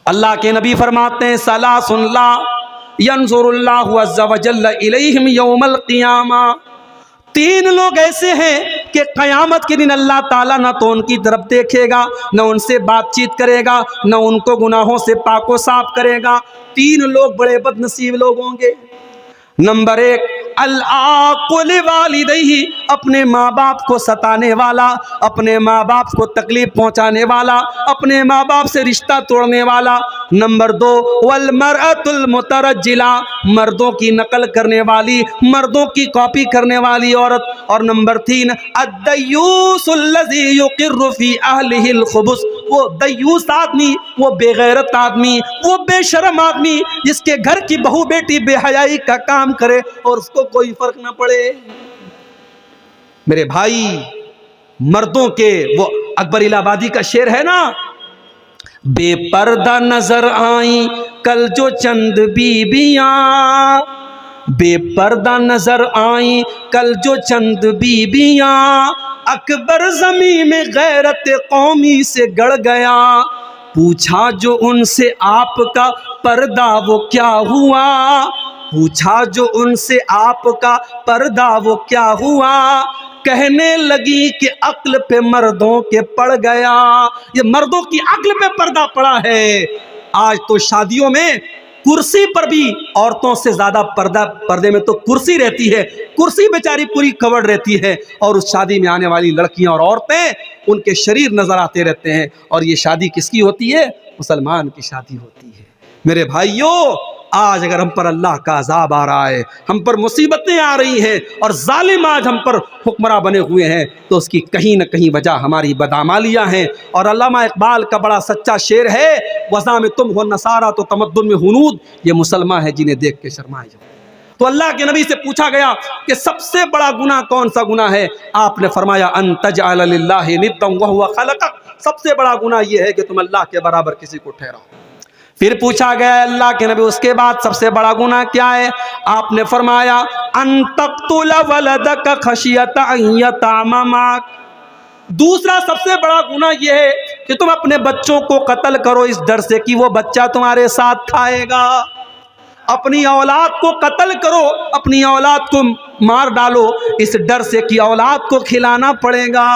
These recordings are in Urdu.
اللہ کے نبی فرماتے ہیں ثلاث لا ینظر اللہ عز وجل الیہم یوم القیامہ، تین لوگ ایسے ہیں کہ قیامت کے دن اللہ تعالیٰ نہ تو ان کی طرف دیکھے گا، نہ ان سے بات چیت کرے گا، نہ ان کو گناہوں سے پاک و صاف کرے گا۔ تین لوگ بڑے بد نصیب لوگ ہوں گے۔ نمبر ایک، العاق لوالدیہ، اپنے ماں باپ کو ستانے والا، اپنے ماں باپ کو تکلیف پہنچانے والا، اپنے ماں باپ سے رشتہ توڑنے والا۔ نمبر دو، والمرأۃ المترجلہ، مردوں کی نقل کرنے والی، مردوں کی کاپی کرنے والی عورت۔ اور نمبر تین، الدیوس الذی یقر فی اہلہ الخبث، وہ دیوس آدمی، وہ بے غیرت آدمی، وہ بے شرم آدمی جس کے گھر کی بہو بیٹی بے حیائی کا کام کرے اور اس کو کوئی فرق نہ پڑے۔ میرے بھائی، مردوں کے وہ اکبر الہ آبادی کا شعر ہے نا، بے پردہ نظر آئیں کل جو چند بیبیاں، بے پردہ نظر آئیں کل جو چند بیبیاں، اکبر زمین میں غیرت قومی سے گڑ گیا، پوچھا جو ان سے آپ کا پردہ وہ کیا ہوا، پوچھا جو ان سے آپ کا پردہ وہ کیا ہوا، کہنے لگی کہ عقل پہ مردوں کے پڑ گیا۔ یہ مردوں کی عقل پہ پردہ پڑا ہے۔ آج تو شادیوں میں کرسی پر بھی عورتوں سے زیادہ پردے میں تو کرسی رہتی ہے، کرسی بیچاری پوری کورڈ رہتی ہے، اور اس شادی میں آنے والی لڑکیاں اور عورتیں ان کے شریر نظر آتے رہتے ہیں۔ اور یہ شادی کس کی ہوتی ہے؟ مسلمان کی شادی ہوتی ہے۔ میرے بھائیوں، آج اگر ہم پر اللہ کا عذاب آ رہا ہے، ہم پر مصیبتیں آ رہی ہیں اور ظالم آج ہم پر حکمراں بنے ہوئے ہیں، تو اس کی کہیں نہ کہیں وجہ ہماری بدعمالیاں ہیں۔ اور علامہ اقبال کا بڑا سچا شعر ہے، وَذَا میں تم ہو نصارہ تو تمدن میں ہنود، یہ مسلمان ہے جنہیں دیکھ کے شرمائے جاؤ۔ تو اللہ کے نبی سے پوچھا گیا کہ سب سے بڑا گناہ کون سا گناہ ہے؟ آپ نے فرمایا ان تجعل للہ ندا وہو خلقک، سب سے بڑا گناہ یہ ہے کہ تم اللہ کے برابر کسی کو ٹھہراؤ۔ پھر پوچھا گیا اللہ کے نبی اس کے بعد سب سے بڑا گناہ کیا ہے؟ آپ نے فرمایا ان تقتل ولدک خشیۃ ان یطعم معک، دوسرا سب سے بڑا گناہ یہ ہے کہ تم اپنے بچوں کو قتل کرو اس ڈر سے کہ وہ بچہ تمہارے ساتھ کھائے گا۔ اپنی اولاد کو قتل کرو، اپنی اولاد کو مار ڈالو اس ڈر سے کہ اولاد کو کھلانا پڑے گا۔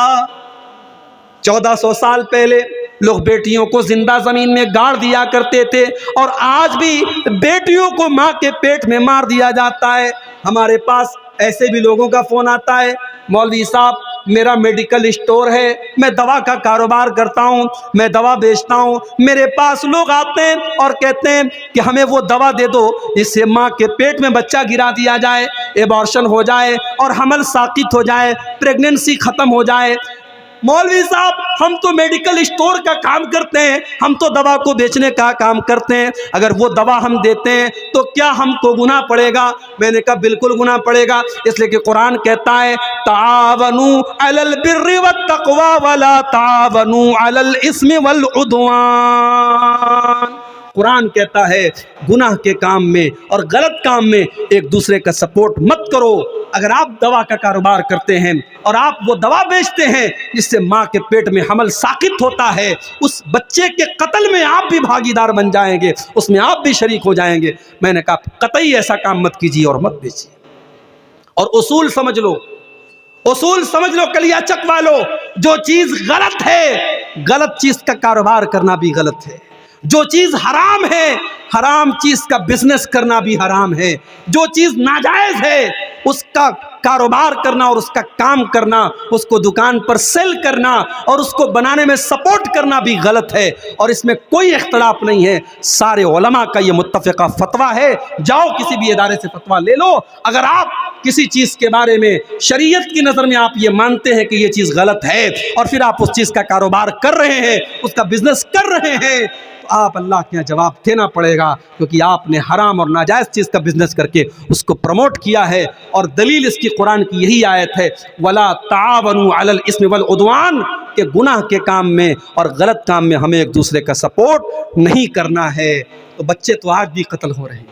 1400 سال پہلے لوگ بیٹیوں کو زندہ زمین میں گاڑ دیا کرتے تھے، اور آج بھی بیٹیوں کو ماں کے پیٹ میں مار دیا جاتا ہے۔ ہمارے پاس ایسے بھی لوگوں کا فون آتا ہے، مولوی صاحب میرا میڈیکل اسٹور ہے، میں دوا کا کاروبار کرتا ہوں، میں دوا بیچتا ہوں، میرے پاس لوگ آتے ہیں اور کہتے ہیں کہ ہمیں وہ دوا دے دو جس سے ماں کے پیٹ میں بچہ گرا دیا جائے، ایبارشن ہو جائے اور حمل ساقط ہو جائے، پریگننسی ختم ہو جائے۔ مولوی صاحب ہم تو میڈیکل اسٹور کا کام کرتے ہیں، ہم تو دوا کو بیچنے کا کام کرتے ہیں، اگر وہ دوا ہم دیتے ہیں تو کیا ہم کو گناہ پڑے گا؟ میں نے کہا بالکل گناہ پڑے گا، اس لیے کہ قرآن کہتا ہے تعاونوا علی البر والتقوی ولا تعاونوا علی الاثم والعدوان۔ قرآن کہتا ہے گناہ کے کام میں اور غلط کام میں ایک دوسرے کا سپورٹ مت کرو۔ اگر آپ دوا کا کاروبار کرتے ہیں اور آپ وہ دوا بیچتے ہیں جس سے ماں کے پیٹ میں حمل ساقط ہوتا ہے، اس بچے کے قتل میں آپ بھی بھاگیدار بن جائیں گے، اس میں آپ بھی شریک ہو جائیں گے۔ میں نے کہا قطعی ایسا کام مت کیجیے اور مت بیچیے۔ اور اصول سمجھ لو، اصول سمجھ لو کلیا چک والو، جو چیز غلط ہے، غلط چیز کا کاروبار کرنا بھی غلط ہے۔ جو چیز حرام ہے، حرام چیز کا بزنس کرنا بھی حرام ہے۔ جو چیز ناجائز ہے اس کا کاروبار کرنا اور اس کا کام کرنا، اس کو دکان پر سیل کرنا اور اس کو بنانے میں سپورٹ کرنا بھی غلط ہے، اور اس میں کوئی اختلاف نہیں ہے۔ سارے علماء کا یہ متفقہ فتویٰ ہے، جاؤ کسی بھی ادارے سے فتویٰ لے لو۔ اگر آپ کسی چیز کے بارے میں شریعت کی نظر میں آپ یہ مانتے ہیں کہ یہ چیز غلط ہے اور پھر آپ اس چیز کا کاروبار کر رہے ہیں، اس کا بزنس کر رہے ہیں، تو آپ اللہ کے یہاں جواب دینا پڑے گا، کیونکہ آپ نے حرام اور ناجائز چیز کا بزنس کر کے اس کو پروموٹ کیا ہے۔ اور دلیل اس کی قرآن کی یہی آیت ہے وَلَا تَعَاوَنُوا عَلَى الْإِثْمِ وَالْعُدْوَانِ، کہ گناہ کے کام میں اور غلط کام میں ہمیں ایک دوسرے کا سپورٹ نہیں کرنا ہے۔ تو بچے تو آج بھی قتل ہو رہے ہیں،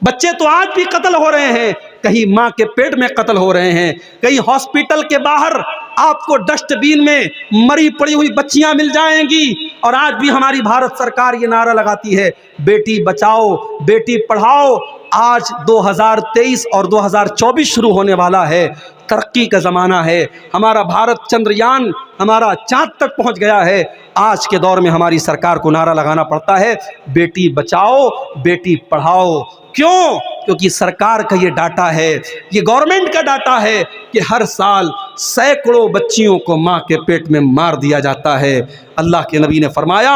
بچے تو آج بھی قتل ہو رہے ہیں، کہیں ماں کے پیٹ میں قتل ہو رہے ہیں، کہیں ہاسپٹل کے باہر آپ کو ڈسٹ بین میں مری پڑی ہوئی بچیاں مل جائیں گی۔ اور آج بھی ہماری بھارت سرکار یہ نعرہ لگاتی ہے بیٹی بچاؤ بیٹی پڑھاؤ۔ آج 2023 اور 2024 شروع ہونے والا ہے، ترقی کا زمانہ ہے، ہمارا بھارت چندریان ہمارا چاند تک پہنچ گیا ہے۔ آج کے دور میں ہماری سرکار کو نعرہ لگانا پڑتا ہے بیٹی بچاؤ بیٹی پڑھاؤ۔ کیوں؟ کیونکہ سرکار کا یہ ڈاٹا ہے، یہ گورنمنٹ کا ڈاٹا ہے کہ ہر سال سینکڑوں بچیوں کو ماں کے پیٹ میں مار دیا جاتا ہے۔ اللہ کے نبی نے فرمایا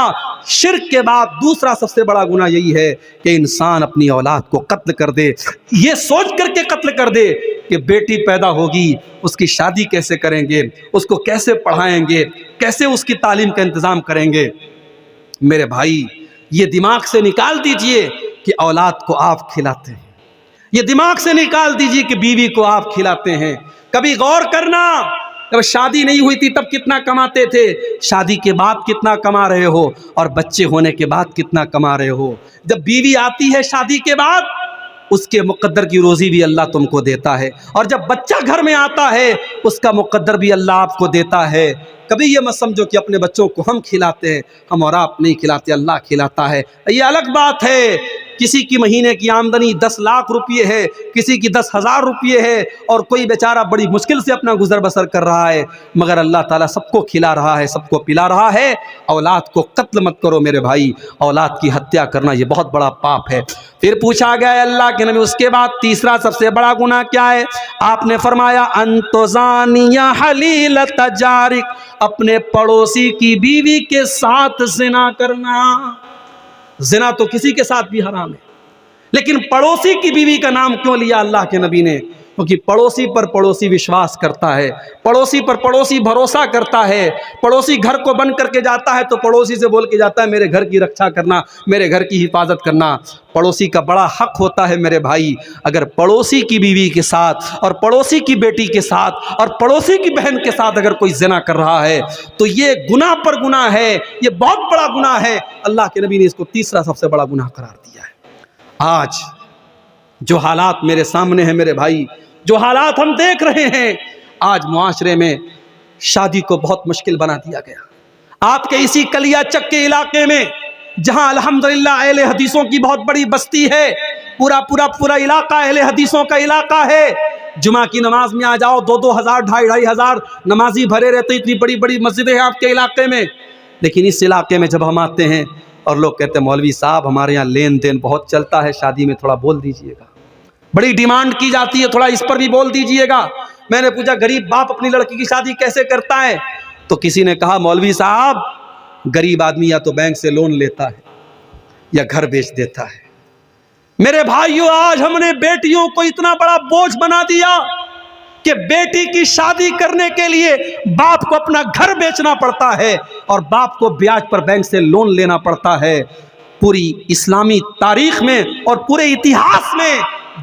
شرک کے بعد دوسرا سب سے بڑا گناہ یہی ہے کہ انسان اپنی اولاد کو قتل کر دے، یہ سوچ کر کے قتل کر دے کہ بیٹی پیدا ہوگی اس کی شادی کیسے کریں گے، اس کو کیسے پڑھائیں گے، کیسے اس کی تعلیم کا انتظام کریں گے۔ میرے بھائی یہ دماغ سے نکال دیجئے کہ اولاد کو آپ کھلاتے ہیں، یہ دماغ سے نکال دیجئے کہ بیوی کو آپ کھلاتے ہیں۔ کبھی غور کرنا جب شادی نہیں ہوئی تھی تب کتنا کماتے تھے، شادی کے بعد کتنا کما رہے ہو، اور بچے ہونے کے بعد کتنا کما رہے ہو۔ جب بیوی آتی ہے شادی کے بعد اس کے مقدر کی روزی بھی اللہ تم کو دیتا ہے، اور جب بچہ گھر میں آتا ہے اس کا مقدر بھی اللہ آپ کو دیتا ہے۔ کبھی یہ مت سمجھو کہ اپنے بچوں کو ہم کھلاتے ہیں، ہم اور آپ نہیں کھلاتے، اللہ کھلاتا ہے۔ یہ الگ بات ہے کسی کی مہینے کی آمدنی 10 لاکھ روپے ہے، کسی کی 10,000 روپے ہے، اور کوئی بیچارہ بڑی مشکل سے اپنا گزر بسر کر رہا ہے، مگر اللہ تعالیٰ سب کو کھلا رہا ہے، سب کو پلا رہا ہے۔ اولاد کو قتل مت کرو میرے بھائی، اولاد کی ہتیا کرنا یہ بہت بڑا پاپ ہے۔ پھر پوچھا گیا اللہ کے نبی اس کے بعد تیسرا سب سے بڑا گناہ کیا ہے؟ آپ نے فرمایا انتزانی حلیلۃ جارک، اپنے پڑوسی کی بیوی کے ساتھ زنا کرنا۔ زنا تو کسی کے ساتھ بھی حرام ہے، لیکن پڑوسی کی بیوی کا نام کیوں لیا اللہ کے نبی نے؟ کیونکہ پڑوسی پر پڑوسی وشواس کرتا ہے، پڑوسی پر پڑوسی بھروسہ کرتا ہے، پڑوسی گھر کو بند کر کے جاتا ہے تو پڑوسی سے بول کے جاتا ہے میرے گھر کی رکشا کرنا، میرے گھر کی حفاظت کرنا۔ پڑوسی کا بڑا حق ہوتا ہے میرے بھائی، اگر پڑوسی کی بیوی کے ساتھ اور پڑوسی کی بیٹی کے ساتھ اور پڑوسی کی بہن کے ساتھ اگر کوئی زنا کر رہا ہے تو یہ گناہ پر گناہ ہے، یہ بہت بڑا گناہ ہے۔ اللہ کے نبی نے اس کو تیسرا سب سے بڑا گناہ قرار دیا ہے۔ آج جو حالات میرے سامنے ہیں میرے بھائی، جو حالات ہم دیکھ رہے ہیں، آج معاشرے میں شادی کو بہت مشکل بنا دیا گیا۔ آپ کے اسی کلیا چک کے علاقے میں جہاں الحمدللہ اہل حدیثوں کی بہت بڑی بستی ہے، پورا علاقہ اہل حدیثوں کا علاقہ ہے، جمعہ کی نماز میں آ جاؤ 2-2 ہزار 2,500 نمازی بھرے رہتے، اتنی بڑی بڑی مسجدیں ہیں آپ کے علاقے میں۔ لیکن اس علاقے میں جب ہم آتے ہیں اور لوگ کہتے ہیں مولوی صاحب ہمارے یہاں لین دین بہت چلتا ہے، شادی میں تھوڑا بول دیجئے گا، بڑی ڈیمانڈ کی جاتی ہے، تھوڑا اس پر بھی بول دیجئے گا۔ میں نے پوچھا غریب باپ اپنی لڑکی کی شادی کیسے کرتا ہے؟ تو کسی نے کہا مولوی صاحب غریب آدمی یا تو بینک سے لون لیتا ہے یا گھر بیچ دیتا ہے۔ میرے بھائیوں آج ہم نے بیٹیوں کو اتنا بڑا بوجھ بنا دیا کہ بیٹی کی شادی کرنے کے لیے باپ کو اپنا گھر بیچنا پڑتا ہے اور باپ کو بیاج پر بینک سے لون لینا پڑتا ہے۔ پوری اسلامی تاریخ میں اور پورے اتہاس میں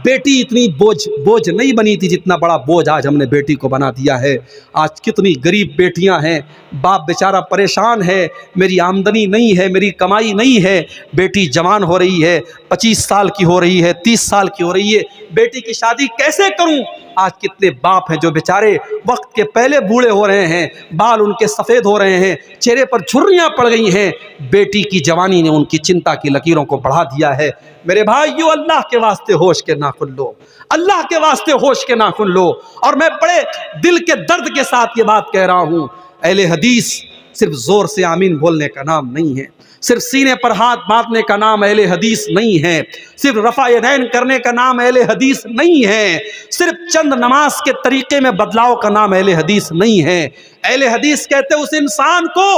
بیٹی اتنی بوجھ نہیں بنی تھی جتنا بڑا بوجھ آج ہم نے بیٹی کو بنا دیا ہے۔ آج کتنی غریب بیٹیاں ہیں، باپ بیچارہ پریشان ہے، میری آمدنی نہیں ہے، میری کمائی نہیں ہے، بیٹی جوان ہو رہی ہے، 25 سال کی ہو رہی ہے، 30 سال کی ہو رہی ہے، بیٹی کی شادی کیسے کروں؟ آج کتنے باپ ہیں جو بیچارے وقت کے پہلے بوڑھے ہو رہے ہیں، بال ان کے سفید ہو رہے ہیں، چہرے پر جھریاں پڑ گئی ہیں، بیٹی کی جوانی نے ان کی چنتا کی لکیروں کو بڑھا دیا ہے۔ میرے بھائیو اللہ کے واسطے ہوش کے ناخن لو، اللہ کے واسطے ہوش کے ناخن لو۔ اور میں بڑے دل کے درد کے ساتھ یہ بات کہہ رہا ہوں، اہل حدیث صرف زور سے آمین بولنے کا نام نہیں ہے، صرف سینے پر ہاتھ باندھنے کا نام اہل حدیث نہیں ہے، صرف رفع یدین کرنے کا نام اہل حدیث نہیں ہے، صرف چند نماز کے طریقے میں بدلاؤ کا نام اہل حدیث نہیں ہے۔ اہل حدیث کہتے اس انسان کو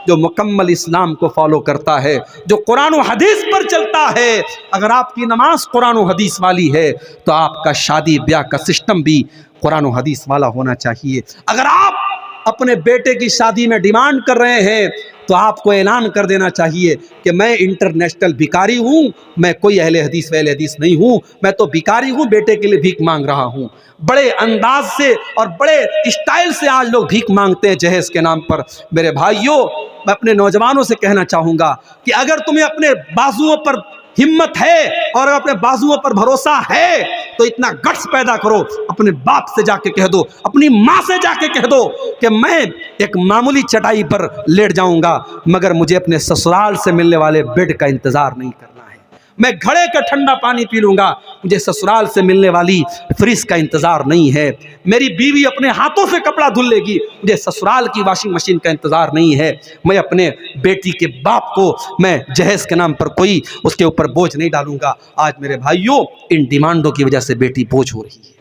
جو مکمل اسلام کو فالو کرتا ہے، جو قرآن و حدیث پر چلتا ہے۔ اگر آپ کی نماز قرآن و حدیث والی ہے تو آپ کا شادی بیاہ کا سسٹم بھی قرآن و حدیث والا ہونا چاہیے۔ اگر آپ اپنے بیٹے کی شادی میں ڈیمانڈ کر رہے ہیں تو آپ کو اعلان کر دینا چاہیے کہ میں انٹرنیشنل بھکاری ہوں، میں کوئی اہل حدیث وہل حدیث نہیں ہوں، میں تو بھکاری ہوں، بیٹے کے لیے بھیک مانگ رہا ہوں۔ بڑے انداز سے اور بڑے اسٹائل سے آج لوگ بھیک مانگتے ہیں جہیز کے نام پر۔ میرے بھائیوں میں اپنے نوجوانوں سے کہنا چاہوں گا کہ اگر تمہیں اپنے بازوؤں پر ہمت ہے اور اپنے بازوؤں پر بھروسہ ہے تو اتنا گٹس پیدا کرو، اپنے باپ سے جا کے کہہ دو، اپنی ماں سے جا کے کہہ دو کہ میں ایک معمولی چٹائی پر لیٹ جاؤں گا مگر مجھے اپنے سسرال سے ملنے والے بیڈ کا انتظار نہیں کرنا ہے، میں گھڑے کا ٹھنڈا پانی پی لوں گا، مجھے سسرال سے ملنے والی فریج کا انتظار نہیں ہے، میری بیوی اپنے ہاتھوں سے کپڑا دھل لے گی، مجھے سسرال کی واشنگ مشین کا انتظار نہیں ہے، میں اپنے بیٹی کے باپ کو میں جہیز کے نام پر کوئی اس کے اوپر بوجھ نہیں ڈالوں گا۔ آج میرے بھائیوں ان ڈیمانڈوں کی وجہ سے بیٹی بوجھ ہو رہی ہے۔